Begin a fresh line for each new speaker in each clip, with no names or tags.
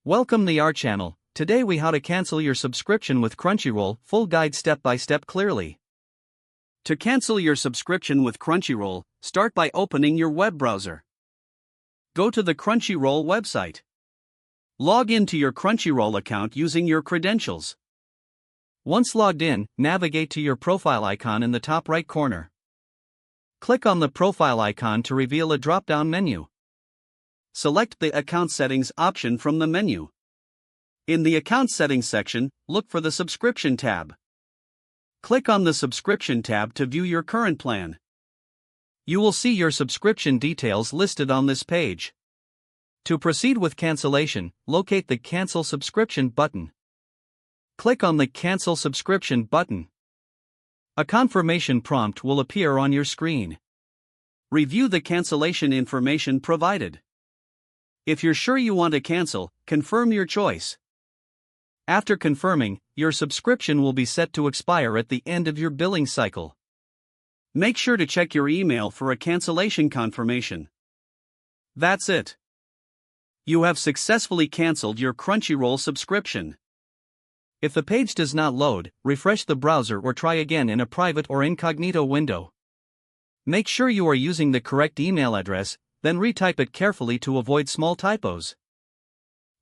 Welcome to our channel. Today we how to cancel your subscription with Crunchyroll, full guide step by step clearly. To cancel your subscription with Crunchyroll, start by opening your web browser. Go to the Crunchyroll website. Log into your Crunchyroll account using your credentials. Once logged in, navigate to your profile icon in the top right corner. Click on the profile icon to reveal a drop-down menu. Select the Account Settings option from the menu. In the Account Settings section, look for the Subscription tab. Click on the Subscription tab to view your current plan. You will see your subscription details listed on this page. To proceed with cancellation, locate the Cancel Subscription button. Click on the Cancel Subscription button. A confirmation prompt will appear on your screen. Review the cancellation information provided. If you're sure you want to cancel, confirm your choice. After confirming, your subscription will be set to expire at the end of your billing cycle. Make sure to check your email for a cancellation confirmation. That's it. You have successfully canceled your Crunchyroll subscription. If the page does not load, refresh the browser or try again in a private or incognito window. Make sure you are using the correct email address, then retype it carefully to avoid small typos.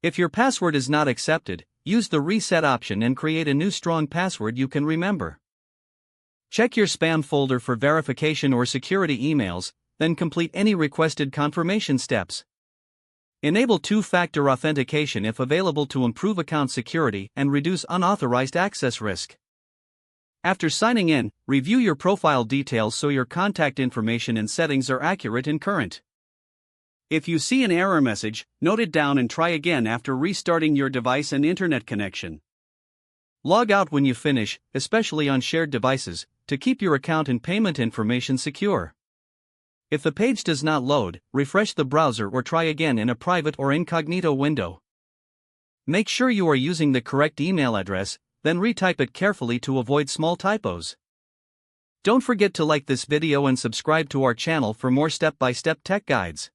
If your password is not accepted, use the reset option and create a new strong password you can remember. Check your spam folder for verification or security emails, then complete any requested confirmation steps. Enable two-factor authentication if available to improve account security and reduce unauthorized access risk. After signing in, review your profile details so your contact information and settings are accurate and current. If you see an error message, note it down and try again after restarting your device and internet connection. Log out when you finish, especially on shared devices, to keep your account and payment information secure. If the page does not load, refresh the browser or try again in a private or incognito window. Make sure you are using the correct email address, then retype it carefully to avoid small typos. Don't forget to like this video and subscribe to our channel for more step-by-step tech guides.